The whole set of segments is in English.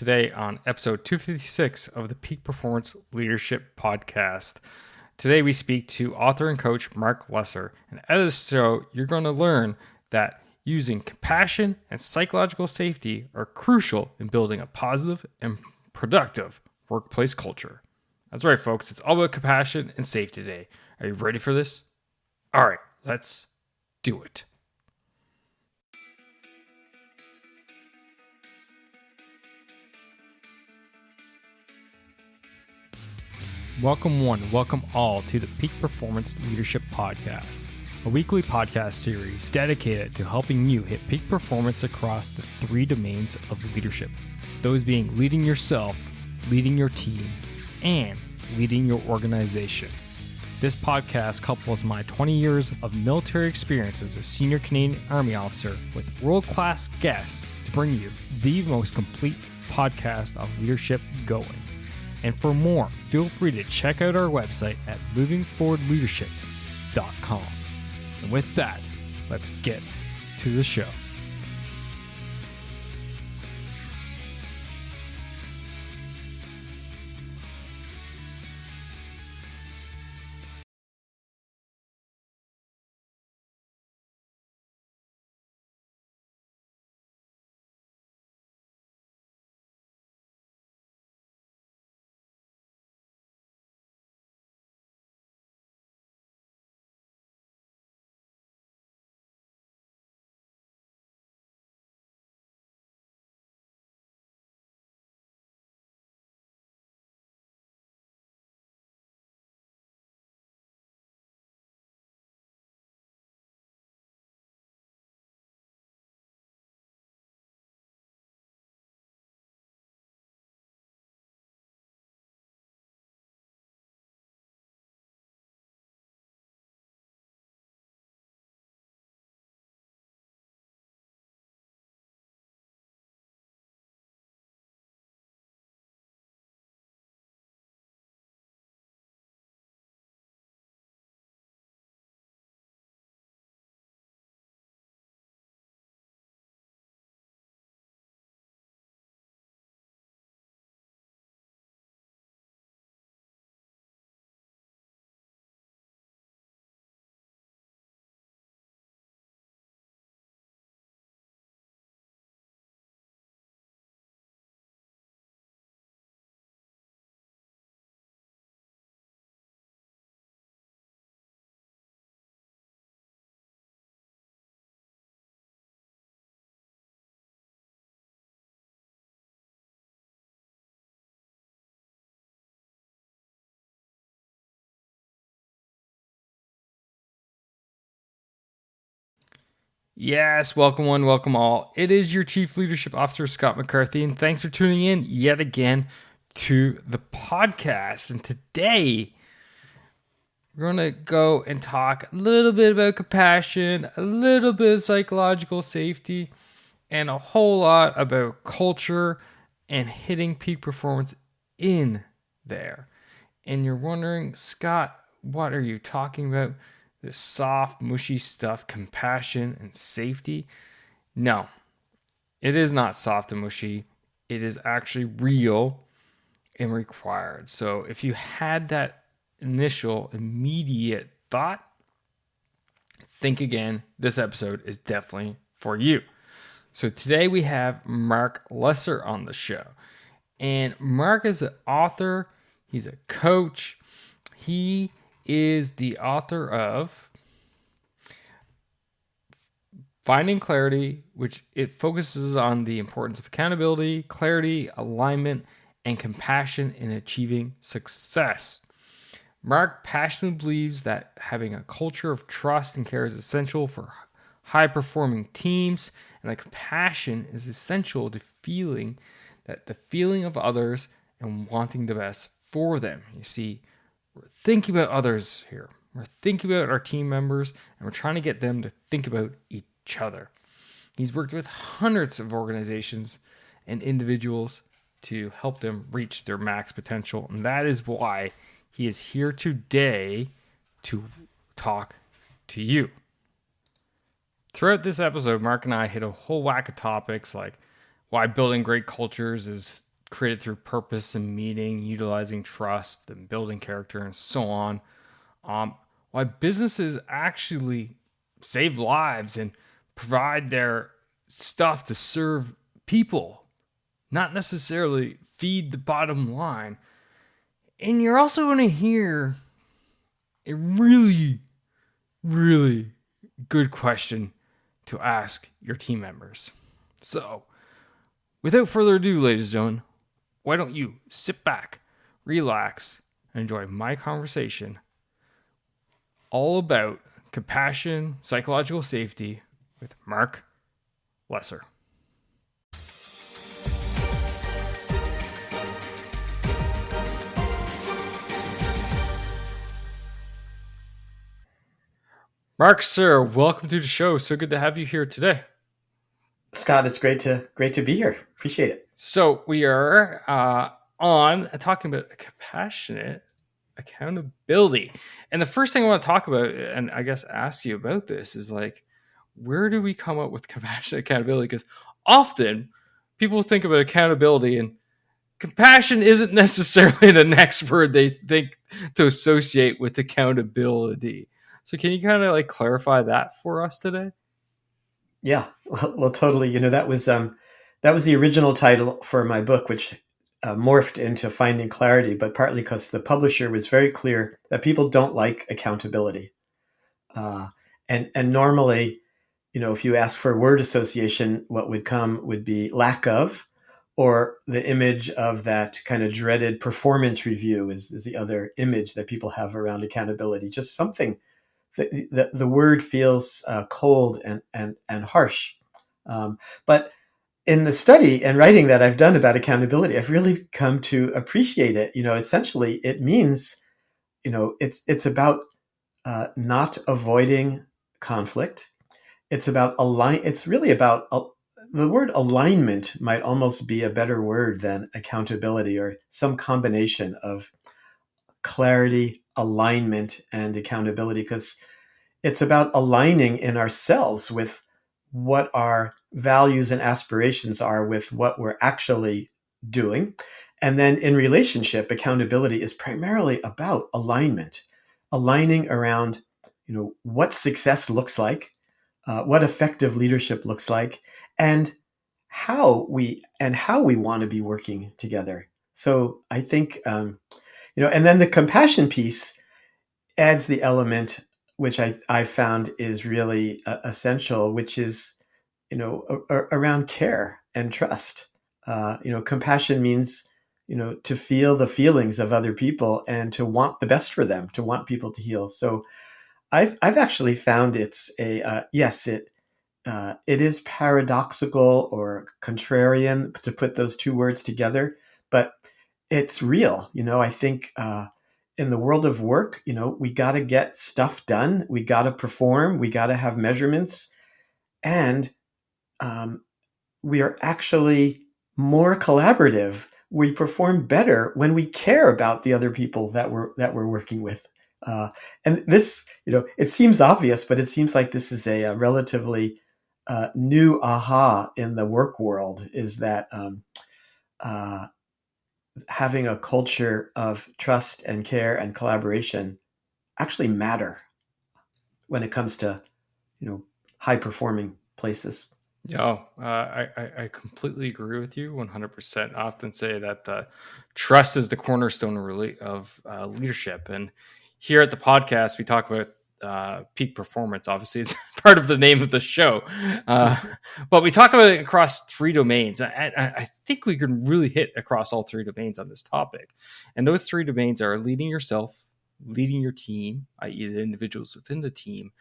today on episode 256 of the Peak Performance Leadership Podcast. Today we speak to author and coach Marc Lesser. And at this show, you're going to learn that using compassion and psychological safety are crucial in building a positive and productive workplace culture. That's right, folks. It's all about compassion and safety today. Are you ready for this? All right, let's do it. Welcome one, welcome all to the Peak Performance Leadership Podcast, a weekly podcast series dedicated to helping you hit peak performance across the three domains of leadership. Those being leading yourself, leading your team, and leading your organization. This podcast couples my 20 years of military experience as a senior Canadian Army officer with world-class guests to bring you the most complete podcast of leadership going. And for more, feel free to check out our website at movingforwardleadership.com. And with that, let's get to the show. Yes, welcome one, welcome all. It is your Chief Leadership Officer, Scott McCarthy, and thanks for tuning in yet again to the podcast. And today, we're going to go and talk a little bit about compassion, a little bit of psychological safety, and a whole lot about culture and hitting peak performance in there. And you're wondering, Scott, what are you talking about? This soft, mushy stuff, compassion and safety? No, it is not soft and mushy. It is actually real and required. So if you had that initial, immediate thought, think again. This episode is definitely for you. So today we have Marc Lesser on the show. And Marc is an author. He's a coach. He is the author of Finding Clarity, which it focuses on the importance of accountability, clarity, alignment, and compassion in achieving success. Marc passionately believes that having a culture of trust and care is essential for high-performing teams, and that compassion is essential to feeling of others and wanting the best for them. You see, we're thinking about others here. We're thinking about our team members, and we're trying to get them to think about each other. He's worked with hundreds of organizations and individuals to help them reach their max potential, and that is why he is here today to talk to you. Throughout this episode, Marc and I hit a whole whack of topics like why building great cultures is created through purpose and meaning, utilizing trust and building character and so on. Why businesses actually save lives and provide their stuff to serve people, not necessarily feed the bottom line. And you're also going to hear a really, really good question to ask your team members. So, without further ado, ladies and gentlemen, why don't you sit back, relax, and enjoy my conversation all about compassion, psychological safety with Marc Lesser. Marc, sir, welcome to the show. So good to have you here today. Scott, it's great to be here. Appreciate it. So we are on talking about compassionate accountability. And the first thing I want to talk about, and I guess ask you about this, is like, where do we come up with compassionate accountability? Because often people think about accountability and compassion isn't necessarily the next word they think to associate with accountability. So can you kind of like clarify that for us today? Yeah, well, totally. That was the original title for my book, which morphed into Finding Clarity, but partly because the publisher was very clear that people don't like accountability, and normally, if you ask for a word association, what would come would be lack of, or the image of that kind of dreaded performance review is the other image that people have around accountability. Just something. The word feels cold and harsh. But in the study and writing that I've done about accountability, I've really come to appreciate it. Essentially, it means, it's about not avoiding conflict. It's about It's really about the word alignment might almost be a better word than accountability, or some combination of clarity, alignment, and accountability, because it's about aligning in ourselves with what our values and aspirations are with what we're actually doing. And then in relationship, accountability is primarily about alignment, aligning around, what success looks like, what effective leadership looks like, and how we want to be working together. So I think, and then the compassion piece adds the element which I found is really essential, which is, around care and trust. Compassion means, to feel the feelings of other people and to want the best for them, to want people to heal. So I've actually found it's yes, it is paradoxical or contrarian to put those two words together, but it's real. I think in the world of work, we got to get stuff done. We got to perform. We got to have measurements. And we are actually more collaborative. We perform better when we care about the other people that we're working with. And this, it seems obvious, but it seems like this is a relatively new aha in the work world, is that having a culture of trust and care and collaboration actually matter when it comes to, high performing places. Yeah, I completely agree with you 100%. I often say that trust is the cornerstone of leadership. And here at the podcast, we talk about peak performance. Obviously, it's part of the name of the show. But we talk about it across three domains. I think we can really hit across all three domains on this topic. And those three domains are leading yourself, leading your team, i.e. the individuals within the team,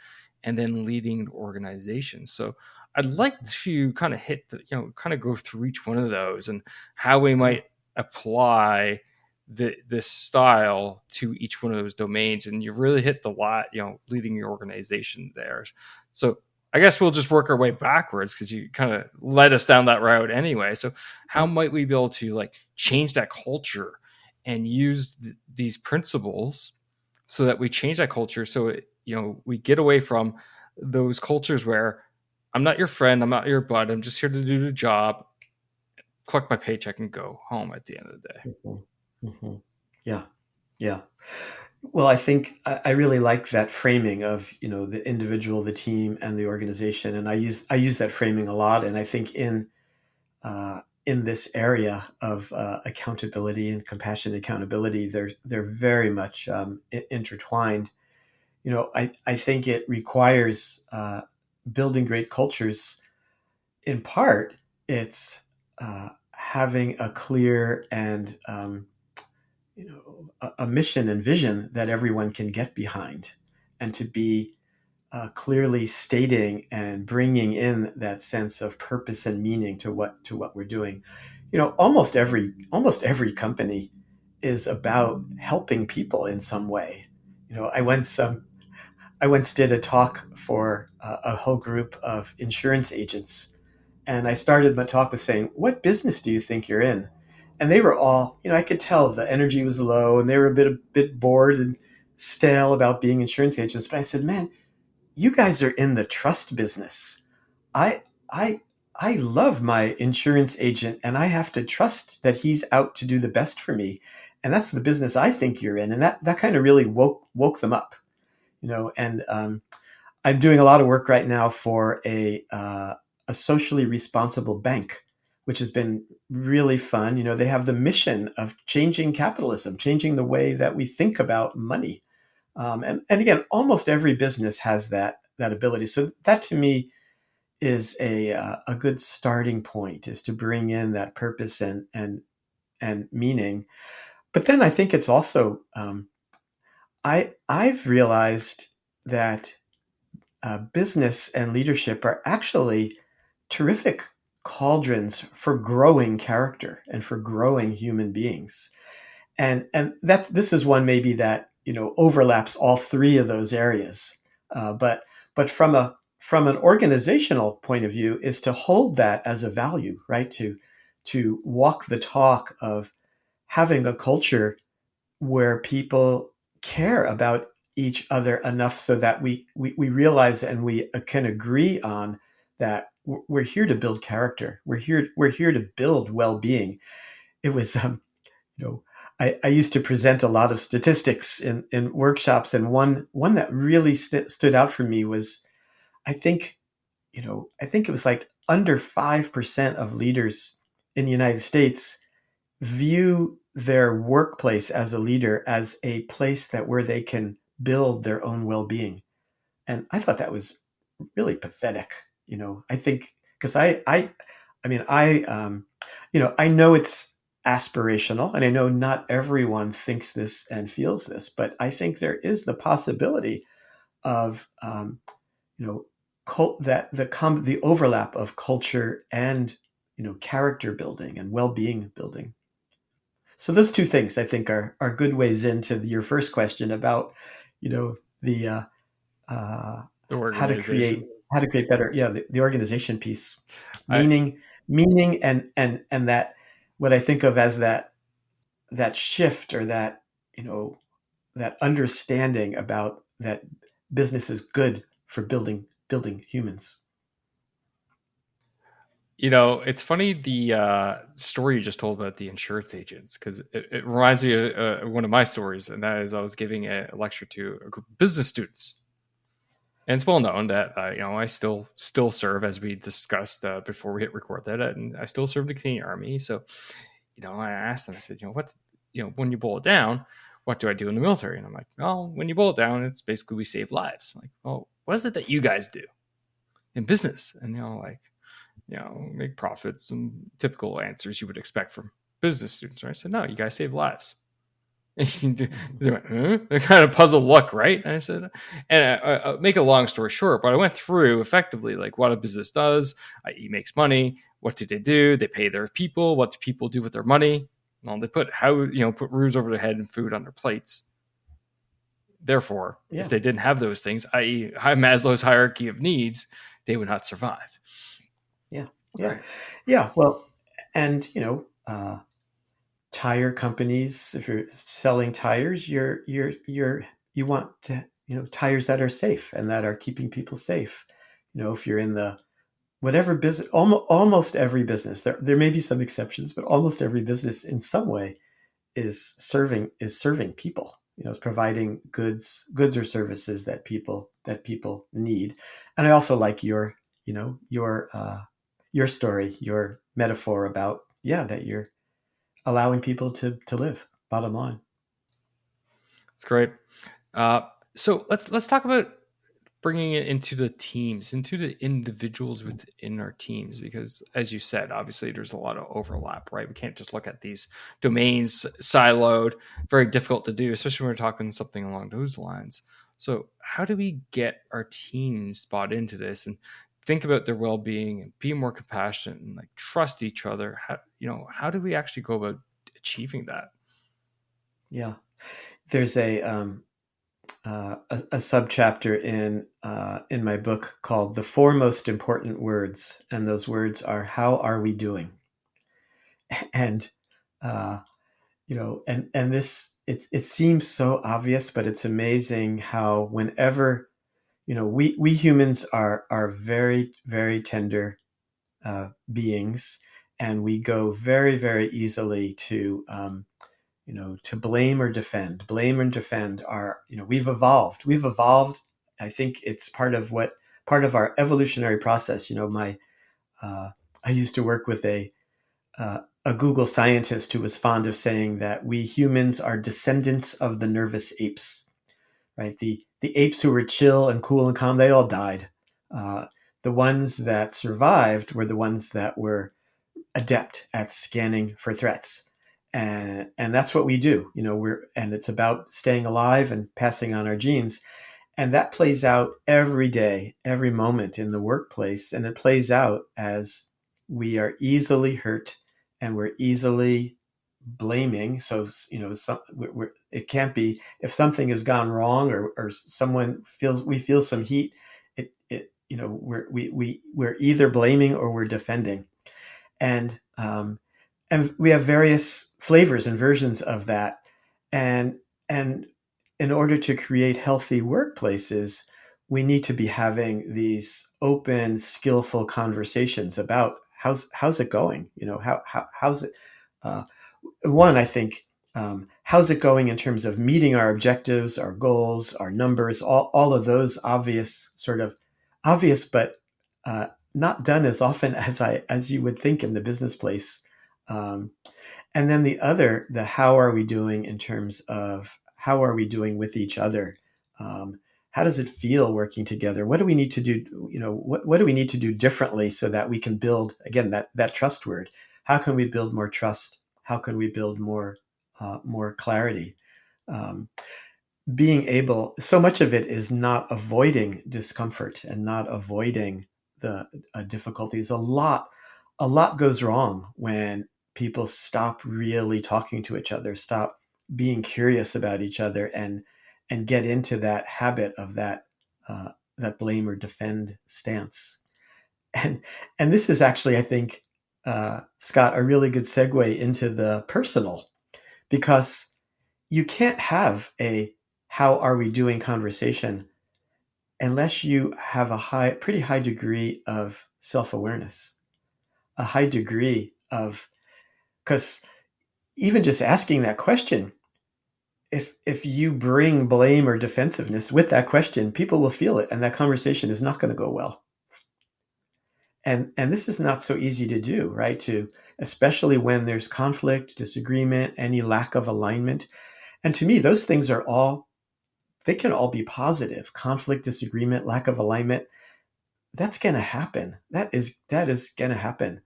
and then leading an organization. So I'd like to kind of kind of go through each one of those and how we might apply this style to each one of those domains. And you really hit the lot, leading your organization there. So I guess we'll just work our way backwards, because you kind of led us down that route anyway. So how might we be able to like change that culture and use these principles so that we change that culture? So we get away from those cultures where I'm not your friend, I'm not your bud, I'm just here to do the job. collect my paycheck and go home at the end of the day. Mm-hmm. Mm-hmm. Yeah. Yeah. Well, I think I really like that framing of, the individual, the team, and the organization, and I use that framing a lot. And I think in this area of accountability and compassion and accountability, they're very much intertwined. I think it requires building great cultures. In part, it's having a clear and a mission and vision that everyone can get behind, and to be clearly stating and bringing in that sense of purpose and meaning to what we're doing. Almost every company is about helping people in some way. I once did a talk for a whole group of insurance agents, and I started my talk with saying, "What business do you think you're in?" And they were all, I could tell the energy was low, and they were a bit bored and stale about being insurance agents. But I said, "Man, you guys are in the trust business. I I I love my insurance agent, and I have to trust that he's out to do the best for me. And that's the business I think you're in." And that kind of really woke them up, and I'm doing a lot of work right now for a socially responsible bank, which has been really fun. They have the mission of changing capitalism, changing the way that we think about money. And again, almost every business has that ability. So that to me is a good starting point, is to bring in that purpose and meaning. But then I think it's also I've realized that business and leadership are actually terrific cauldrons for growing character and for growing human beings. And that this is one maybe that overlaps all three of those areas. But from an organizational point of view, is to hold that as a value, right? To walk the talk of having a culture where people care about each other enough so that we realize and we can agree on that we're here to build character. We're here to build well-being. It was you know I used to present a lot of statistics in workshops, and one that really stood out for me was, I think it was like under 5% of leaders in the United States view their workplace as a leader as a place that where they can build their own well-being. And I thought that was really pathetic. I think, because I mean, I know it's aspirational, and I know not everyone thinks this and feels this, but I think there is the possibility of, you know, that the overlap of culture and character building and well-being building. So those two things, I think, are good ways into your first question about, the uh, The how to create organization. better, yeah, the organization piece, I meaning, and that, what I think of as that shift, or that that understanding about that business is good for building humans. It's funny, the story you just told about the insurance agents, because it reminds me of one of my stories, and that is I was giving a lecture to a group of business students, and it's well known that I still serve, as we discussed before we hit record that, and I still serve the Canadian Army. So I asked them, I said, what, when you boil it down, what do I do in the military? And I'm like, well, when you boil it down, it's basically we save lives. I'm like, well, what is it that you guys do in business? And make profits, and typical answers you would expect from business students, right? I said, no, you guys save lives. They went, huh? They kind of puzzled look, right? And I said, and I make a long story short, but I went through effectively like what a business does, i.e., makes money. What do? They pay their people. What do people do with their money? Well, they put roofs over their head and food on their plates. Therefore, if Yeah. they didn't have those things, i.e., Maslow's hierarchy of needs, they would not survive. Yeah. Yeah. Right. Yeah. Well, and tire companies, if you're selling tires, you want to, tires that are safe and that are keeping people safe. If you're in the whatever business, almost every business, there may be some exceptions, but almost every business in some way is serving people, is providing goods or services that people need. And I also like your story, your metaphor about, that you're allowing people to live, bottom line. It's great. Uh, so let's talk about bringing it into the teams, into the individuals within our teams, because as you said, obviously there's a lot of overlap, right? We can't just look at these domains siloed. Very difficult to do, especially when we're talking something along those lines. So how do we get our teams bought into this and think about their well-being and be more compassionate and like trust each other? How do we actually go about achieving that? Yeah, there's a subchapter in my book called "The Four Most Important Words," and those words are "How are we doing?" And uh, and this, it seems so obvious, but it's amazing how whenever, we humans are very, very tender beings, and we go very, very easily to blame or defend. Blame and defend are, we've evolved. I think it's part of our evolutionary process. My I used to work with a Google scientist who was fond of saying that we humans are descendants of the nervous apes, right? The apes who were chill and cool and calm, they all died. Uh, the ones that survived were the ones that were adept at scanning for threats. And that's what we do. And it's about staying alive and passing on our genes. And that plays out every day, every moment in the workplace. And it plays out as we are easily hurt and we're easily blaming. So, it can't be, if something has gone wrong, or we feel some heat, we're either blaming or we're defending. And we have various flavors and versions of that. And in order to create healthy workplaces, we need to be having these open, skillful conversations about how's it going. How's it. One, I think, how's it going in terms of meeting our objectives, our goals, our numbers, all of those obvious, but not done as often as you would think in the business place. Um, and then the how are we doing in terms of how are we doing with each other? How does it feel working together? What do we need to do? What do we need to do differently so that we can build, again, that trust word? How can we build more trust? How can we build more clarity? Um, so much of it is not avoiding discomfort and not avoiding the difficulties. A lot goes wrong when people stop really talking to each other, stop being curious about each other, and get into that habit of that blame or defend stance. And this is actually, I think, Scott, a really good segue into the personal, because you can't have a "how are we doing" conversation unless you have pretty high degree of self-awareness, a high degree of, because even just asking that question, if you bring blame or defensiveness with that question, people will feel it, and that conversation is not going to go well. And this is not so easy to do, right? Especially when there's conflict, disagreement, any lack of alignment. And to me, those things they can all be positive. Conflict, disagreement, lack of alignment, that's going to happen. That is going to happen.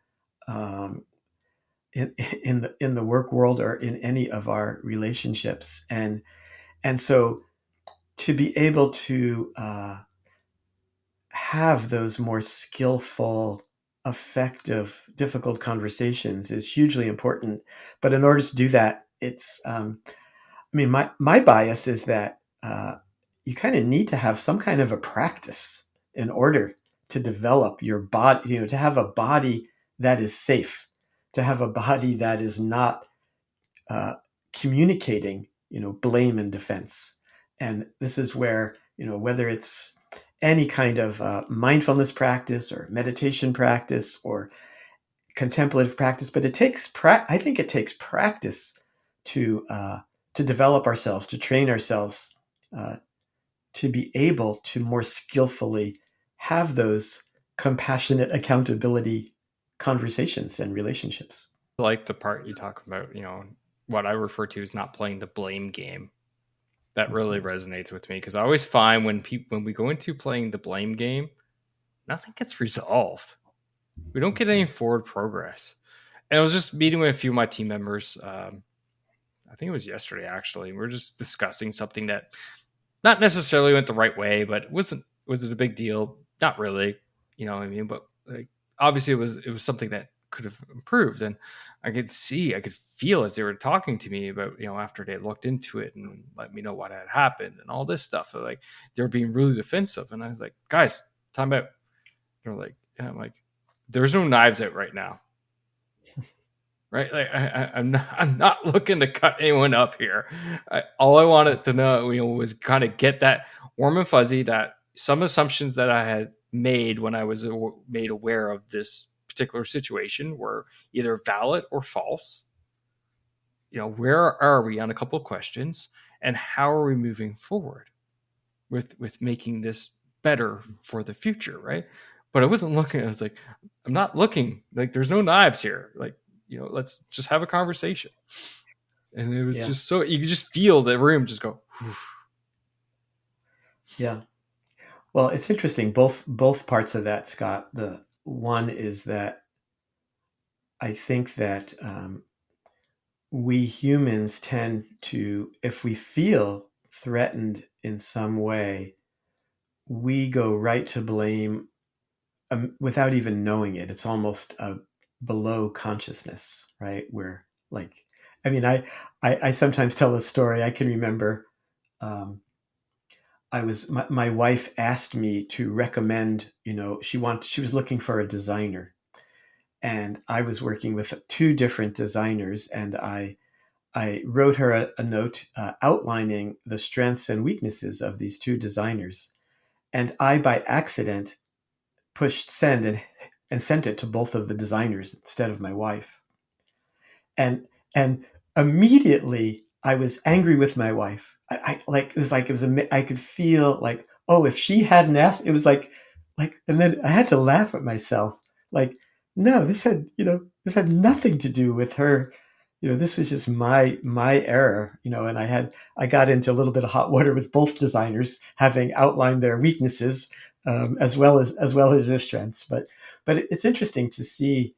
In the work world or in any of our relationships. And so to be able to have those more skillful, effective, difficult conversations is hugely important. But in order to do that, my bias is that you kind of need to have some kind of a practice in order to develop your body, to have a body that is safe, to have a body that is not communicating, blame and defense. And this is where, whether it's any kind of mindfulness practice or meditation practice or contemplative practice, but it takes I think it takes practice to develop ourselves, to train ourselves, uh, to be able to more skillfully have those compassionate accountability conversations and relationships. I like the part you talk about, what I refer to as not playing the blame game. That really Mhm. resonates with me because I always find when we go into playing the blame game, nothing gets resolved. We don't get any Mhm. forward progress. And I was just meeting with a few of my team members. I think it was yesterday actually. We were just discussing something that not necessarily went the right way, but was it a big deal? Not really, you know what I mean? But like obviously it was something that could have improved. And I could feel as they were talking to me about, after they looked into it and let me know what had happened and all this stuff. Like they were being really defensive. And I was like, guys, time out. They're like, yeah, I'm like, there's no knives out right now. Right? Like I'm not looking to cut anyone up here. All I wanted to know, was kind of get that warm and fuzzy, that some assumptions that I had made when I was made aware of this particular situation were either valid or false. Where are we on a couple of questions, and how are we moving forward with making this better for the future, right? But I wasn't looking. I was like, I'm not looking. Like, there's no knives here. Like, let's just have a conversation. And it was Yeah, just so you could just feel the room just go. Whew. yeah. Well, it's interesting. Both parts of that, Scott. The one is that I think that we humans tend to, if we feel threatened in some way, we go right to blame without even knowing it. It's almost below consciousness, right? Where like, I mean, I sometimes tell a story. I can remember my wife asked me to recommend, she was looking for a designer, and I was working with two different designers, and I wrote her a note outlining the strengths and weaknesses of these two designers. And I, by accident, pushed send and sent it to both of the designers instead of my wife. And and immediately I was angry with my wife. I like it was I could feel like, oh, if she hadn't asked, it was like, and then I had to laugh at myself. Like, no, this had nothing to do with her. This was just my error. And I got into a little bit of hot water with both designers, having outlined their weaknesses, as well as their strengths. But it's interesting to see.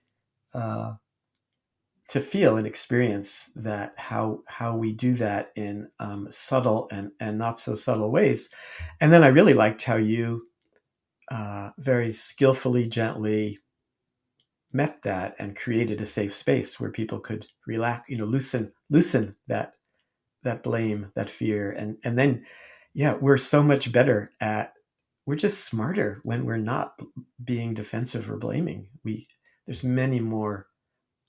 To feel and experience that, how we do that in subtle and not so subtle ways. And then I really liked how you very skillfully, gently met that and created a safe space where people could relax, loosen that blame, that fear. And then, yeah, we're so much better at, we're just smarter when we're not being defensive or blaming. There's many more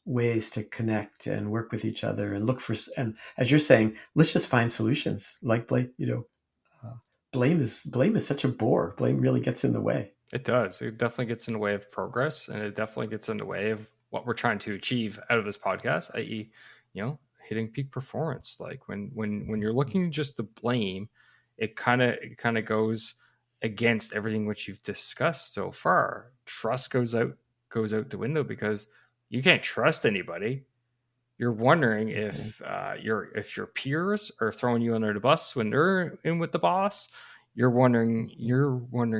ways to connect and work with each other and look for, and as you're saying, let's just find solutions. Like blame is such a bore. Blame really gets in the way. It does. It definitely gets in the way of progress, and it definitely gets in the way of what we're trying to achieve out of this podcast, i.e., hitting peak performance. Like when you're looking just to blame, it kind of goes against everything which you've discussed so far. Trust goes out the window because you can't trust anybody. You're wondering Mhm. if your peers are throwing you under the bus when they're in with the boss. You're wondering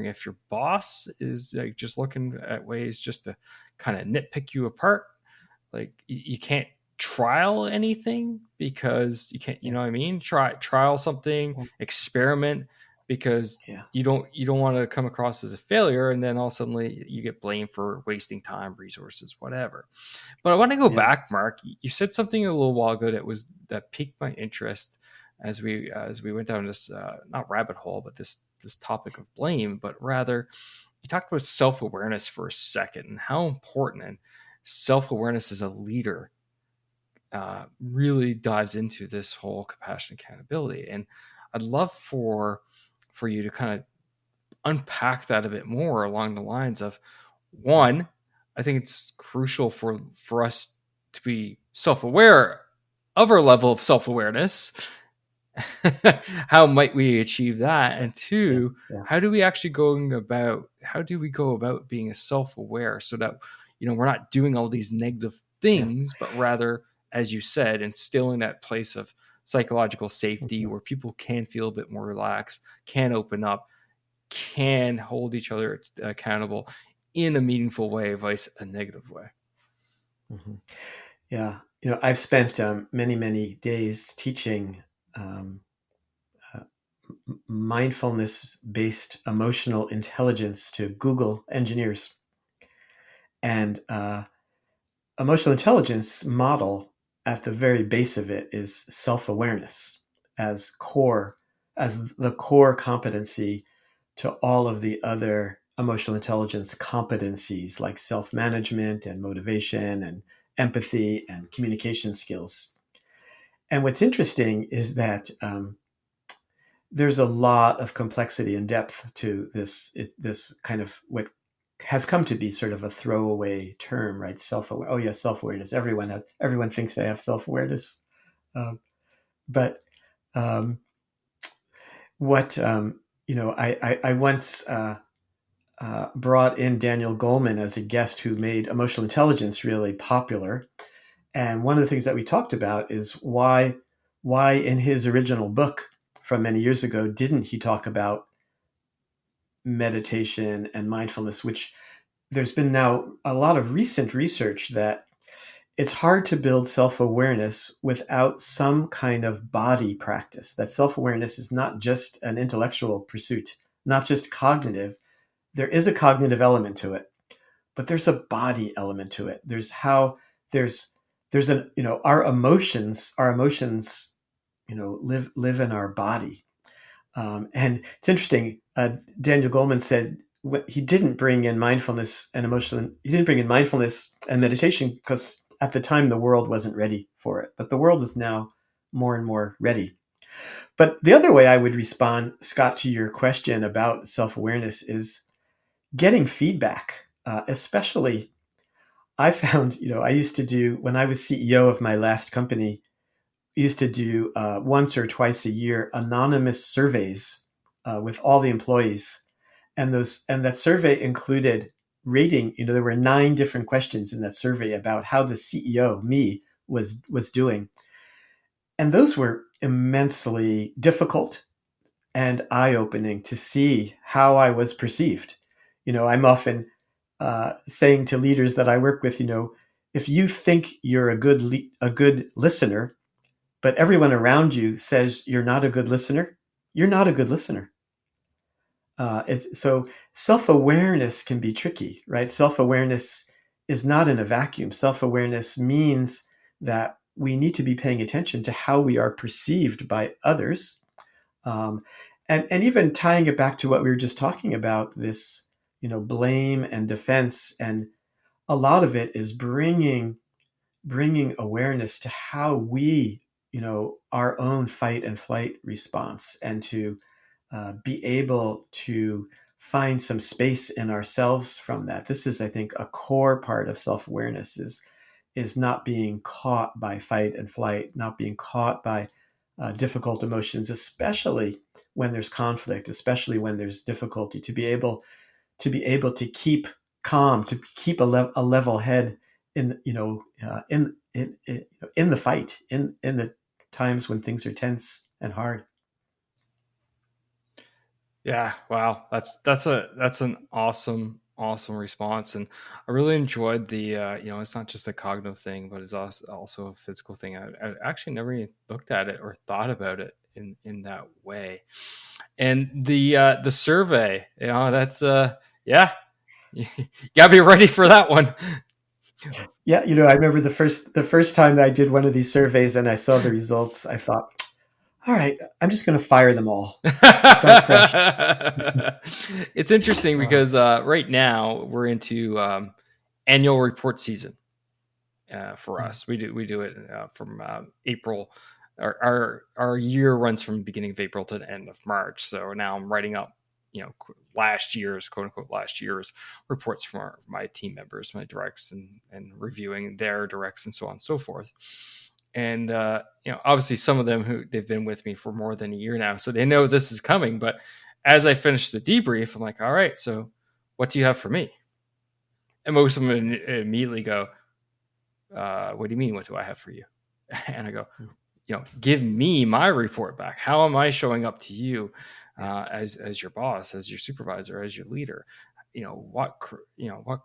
if your boss is like just looking at ways just to kind of nitpick you apart. Like you can't trial anything because you can't. You Yeah. know what I mean? Trial something, Well, experiment, because yeah. you don't want to come across as a failure, and then all suddenly you get blamed for wasting time, resources, whatever. But I want to go Yeah. back, Mark. You said something a little while ago that piqued my interest as we went down this not rabbit hole, but this topic of blame, but rather you talked about self awareness for a second and how important and self awareness as a leader really dives into this whole compassion accountability. And I'd love for you to kind of unpack that a bit more along the lines of, one, I think it's crucial for us to be self-aware of our level of self-awareness. How might we achieve that? And Yeah. two, Yeah. how do we go about being self-aware so that we're not doing all these negative Yeah. things, but rather, as you said, instilling that place of psychological safety Mhm. where people can feel a bit more relaxed, can open up, can hold each other accountable in a meaningful way, vice a negative way. Mhm. Yeah. I've spent many, many days teaching um, uh, mindfulness-based emotional intelligence to Google engineers. And emotional intelligence model at the very base of it is self-awareness as the core competency to all of the other emotional intelligence competencies like self-management and motivation and empathy and communication skills. And what's interesting is that there's a lot of complexity and depth to this kind of what has come to be sort of a throwaway term, right? Self-aware. Oh, yes, self-awareness. Everyone thinks they have self-awareness, um, but um, what I once brought in Daniel Goleman as a guest who made emotional intelligence really popular, and one of the things that we talked about is why in his original book from many years ago didn't he talk about meditation and mindfulness, which there's been now a lot of recent research that it's hard to build self-awareness without some kind of body practice. That self-awareness is not just an intellectual pursuit, not just cognitive. There is a cognitive element to it, but there's a body element to it. There's there's an our emotions live in our body. And it's interesting. Daniel Goleman said he didn't bring in mindfulness and emotion. He didn't bring in mindfulness and meditation because at the time the world wasn't ready for it. But the world is now more and more ready. But the other way I would respond, Scott, to your question about self-awareness is getting feedback. Especially, I found, I used to do when I was CEO of my last company. Used to do once or twice a year anonymous surveys with all the employees, and that survey included rating. There were 9 different questions in that survey about how the CEO, me, was doing, and those were immensely difficult and eye-opening to see how I was perceived. I'm often saying to leaders that I work with, if you think you're a good listener, but everyone around you says you're not a good listener, you're not a good listener. So self-awareness can be tricky, right? Self-awareness is not in a vacuum. Self-awareness means that we need to be paying attention to how we are perceived by others. Um, and even tying it back to what we were just talking about, this, blame and defense. And a lot of it is bringing awareness to how we, our own fight and flight response, and to be able to find some space in ourselves from that. This is, I think, a core part of self-awareness is not being caught by fight and flight, not being caught by difficult emotions, especially when there's conflict, especially when there's difficulty, to be able to keep calm, to keep a level head in in the fight, in the times when things are tense and hard. Yeah, wow, that's an awesome response, and I really enjoyed the it's not just a cognitive thing, but it's also a physical thing. I actually never even looked at it or thought about it in that way. And the survey, that's yeah, you gotta be ready for that one. Yeah, I remember the first time that I did one of these surveys and I saw the results, I thought, all right, I'm just going to fire them all, start fresh. It's interesting Uh, because right now we're into annual report season for yeah, us. We do it from April. Our year runs from the beginning of April to the end of March. So now I'm writing up, last year's, quote unquote, last year's reports from my team members, my directs, and reviewing their directs and so on and so forth. And obviously some of them they've been with me for more than a year now, so they know this is coming. But as I finish the debrief, I'm like, all right, so what do you have for me? And most of them immediately go, what do you mean? What do I have for you? And I go, give me my report back. How am I showing up to you as your boss, as your supervisor, as your leader? What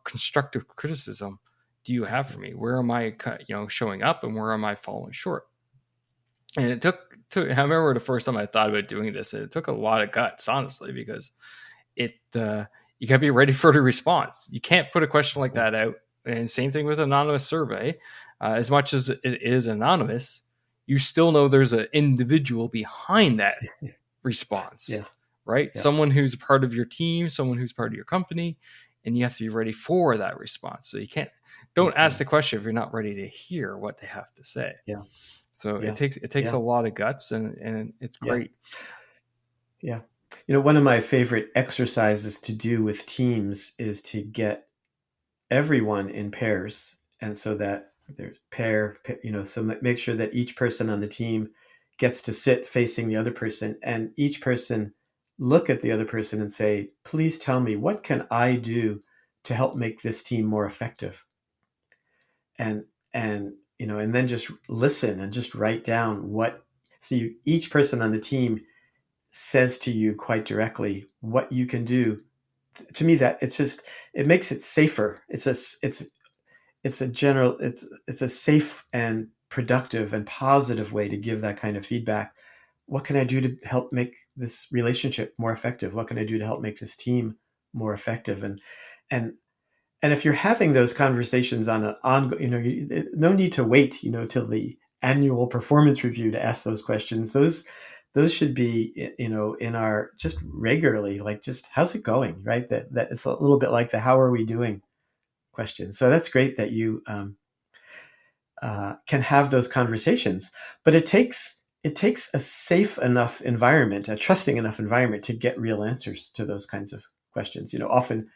constructive criticism do you have for me? Where am I, showing up, and where am I falling short? And it took. I remember the first time I thought about doing this, and it took a lot of guts, honestly, because you got to be ready for the response. You can't put a question like that out. And same thing with anonymous survey. As much as it is anonymous, you still know there's an individual behind that response, right? Yeah. Someone who's a part of your team, someone who's part of your company, and you have to be ready for that response. So don't ask the question if you're not ready to hear what they have to say. Yeah. So it takes a lot of guts, and it's great. Yeah. One of my favorite exercises to do with teams is to get everyone in pairs. And so that there's so make sure that each person on the team gets to sit facing the other person, and each person look at the other person and say, please tell me, what can I do to help make this team more effective? And then just listen and just write down each person on the team says to you quite directly what you can do. To me, that it makes it safer. It's a safe and productive and positive way to give that kind of feedback. What can I do to help make this relationship more effective? What can I do to help make this team more effective? And if you're having those conversations on an ongoing, no need to wait, till the annual performance review to ask those questions. Those should be, in our just regularly, like, just how's it going, right? That it's a little bit like the how are we doing question. So that's great that you can have those conversations, but it takes a safe enough environment, a trusting enough environment to get real answers to those kinds of questions. Often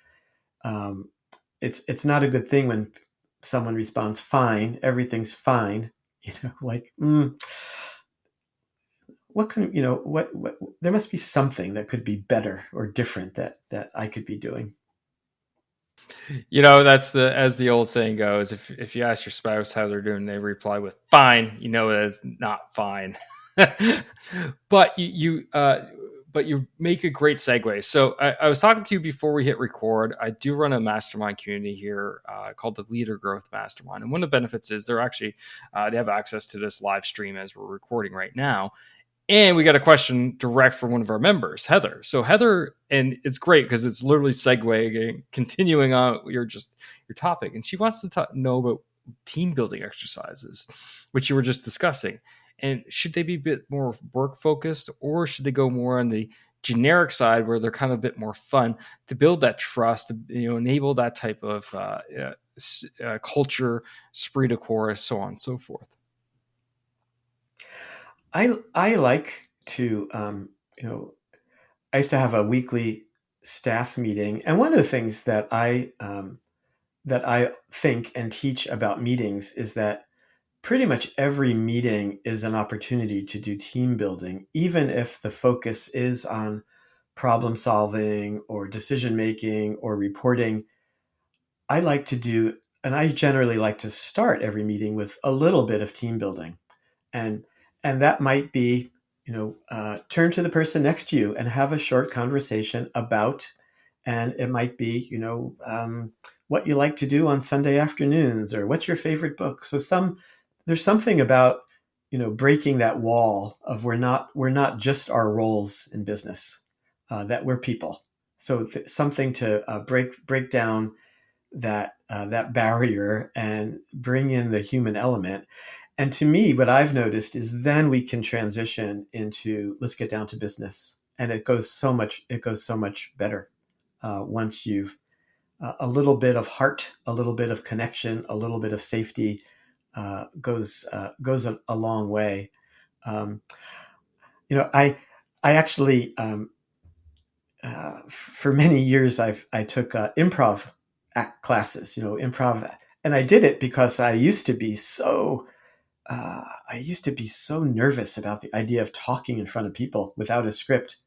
it's not a good thing when someone responds fine, everything's fine, like what can what there must be something that could be better or different that I could be doing. That's as the old saying goes, if you ask your spouse how they're doing, they reply with fine, it's not fine. But you make a great segue. So I was talking to you before we hit record. I do run a mastermind community here called the Leader Growth Mastermind. And one of the benefits is they're actually, they have access to this live stream as we're recording right now. And we got a question direct from one of our members, Heather. So Heather, and it's great because it's literally segueing, continuing on your topic. And she wants to know about team building exercises, which you were just discussing. And should they be a bit more work focused, or should they go more on the generic side where they're kind of a bit more fun to build that trust, to enable that type of culture, esprit de corps, so on and so forth? I like to, I used to have a weekly staff meeting, and one of the things that I think and teach about meetings is that pretty much every meeting is an opportunity to do team building, even if the focus is on problem solving or decision making or reporting. I generally like to start every meeting with a little bit of team building, and that might be, turn to the person next to you and have a short conversation about, and it might be, what you like to do on Sunday afternoons, or what's your favorite book. So there's something about, breaking that wall of we're not just our roles in business, that we're people. So something to break down that barrier and bring in the human element. And to me, what I've noticed is then we can transition into, let's get down to business, and it goes so much better once you've a little bit of heart, a little bit of connection, a little bit of safety goes a long way. I actually for many years, I took improv classes, improv, and I did it because I used to be so nervous about the idea of talking in front of people without a script,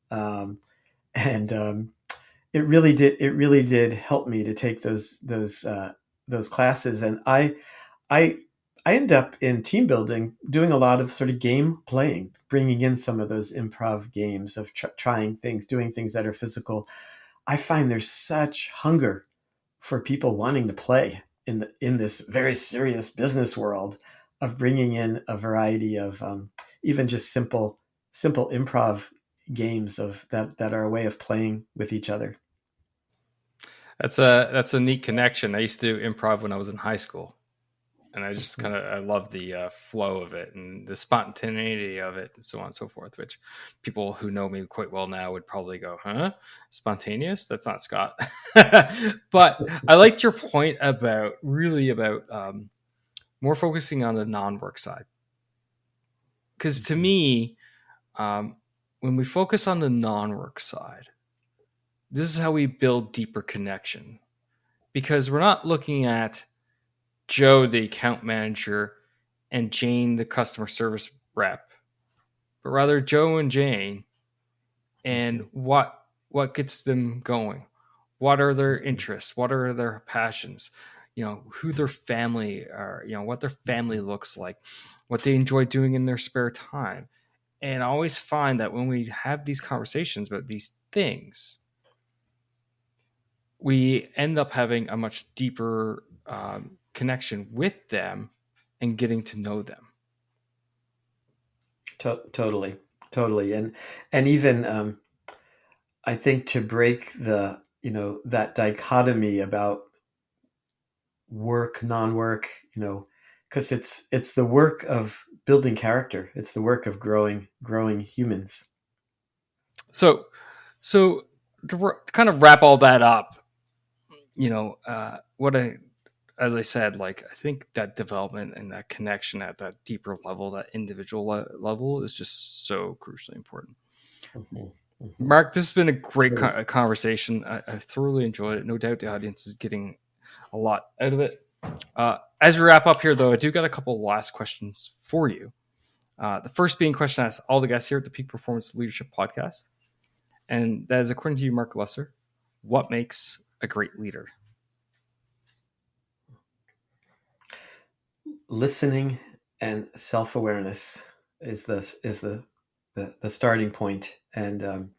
and it really did help me to take those classes, and I end up in team building doing a lot of sort of game playing, bringing in some of those improv games of trying things, doing things that are physical. I find there's such hunger for people wanting to play in this very serious business world, of bringing in a variety of even just simple improv games that are a way of playing with each other. That's a neat connection. I used to do improv when I was in high school, and I just I love the flow of it and the spontaneity of it and so on and so forth, which people who know me quite well now would probably go, huh? Spontaneous? That's not Scott. But I liked your point about more focusing on the non-work side. Because to me, when we focus on the non-work side, this is how we build deeper connection. Because we're not looking at Joe, the account manager, and Jane, the customer service rep, but rather Joe and Jane, and what gets them going. What are their interests? What are their passions? Who their family are, what their family looks like, what they enjoy doing in their spare time. And I always find that when we have these conversations about these things, we end up having a much deeper connection with them and getting to know them. Totally. And even I think to break that dichotomy about work, non-work, because it's the work of building character. It's the work of growing humans. So to kind of wrap all that up, as I said, I think that development and that connection at that deeper level, that individual level, is just so crucially important. Mm-hmm. Mm-hmm. Marc, this has been a great conversation. I thoroughly enjoyed it. No doubt the audience is getting a lot out of it. As we wrap up here, though, I do got a couple last questions for you. The first being question I ask all the guests here at the Peak Performance Leadership Podcast. And that is, according to you, Marc Lesser, what makes a great leader? Listening and self-awareness is the starting point, and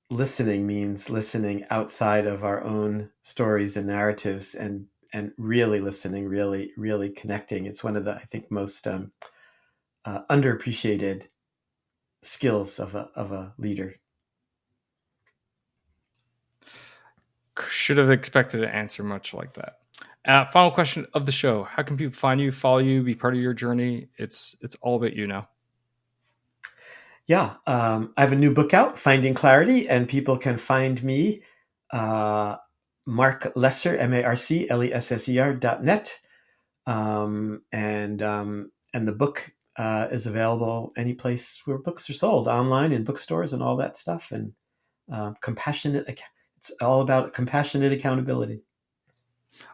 listening means listening outside of our own stories and narratives, and really listening, really connecting. It's one of the, I think, most underappreciated skills of a leader. Should have expected an answer much like that. Final question of the show. How can people find you, follow you, be part of your journey? It's all about you now. Yeah. I have a new book out, Finding Clarity, and people can find me, Marc Lesser, MarcLesser.net. And the book is available any place where books are sold, online in bookstores and all that stuff. And it's all about compassionate accountability.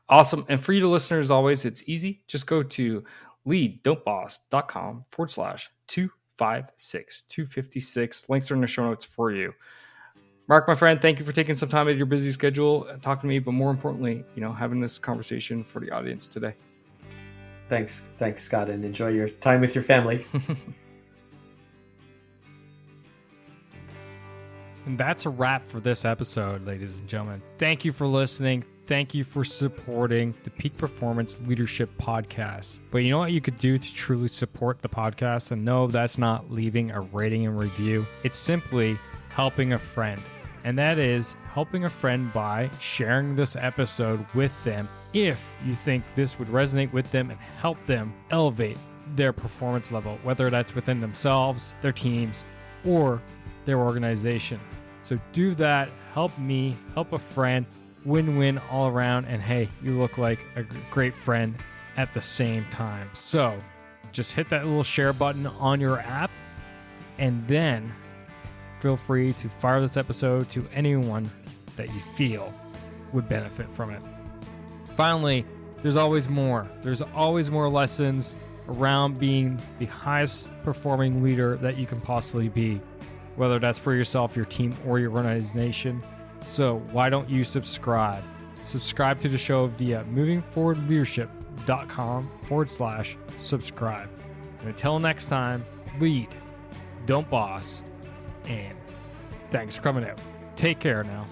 Awesome. And for you, the listeners, always, it's easy. Just go to lead.boss.com/256. Links are in the show notes for you. Marc, my friend, thank you for taking some time out of your busy schedule and talking to me, but more importantly, having this conversation for the audience today. Thanks, Scott, and enjoy your time with your family. And that's a wrap for this episode, ladies and gentlemen. Thank you for listening. Thank you for supporting the Peak Performance Leadership Podcast. But you know what you could do to truly support the podcast? And no, that's not leaving a rating and review. It's simply helping a friend. And that is helping a friend by sharing this episode with them if you think this would resonate with them and help them elevate their performance level, whether that's within themselves, their teams, or their organization. So do that. Help me, help a friend. Win-win all around. And hey, you look like a great friend at the same time. So just hit that little share button on your app and then feel free to fire this episode to anyone that you feel would benefit from it. Finally, there's always more. There's always more lessons around being the highest performing leader that you can possibly be, whether that's for yourself, your team, or your organization. So why don't you subscribe? Subscribe to the show via movingforwardleadership.com/subscribe. And until next time, lead, don't boss, and thanks for coming out. Take care now.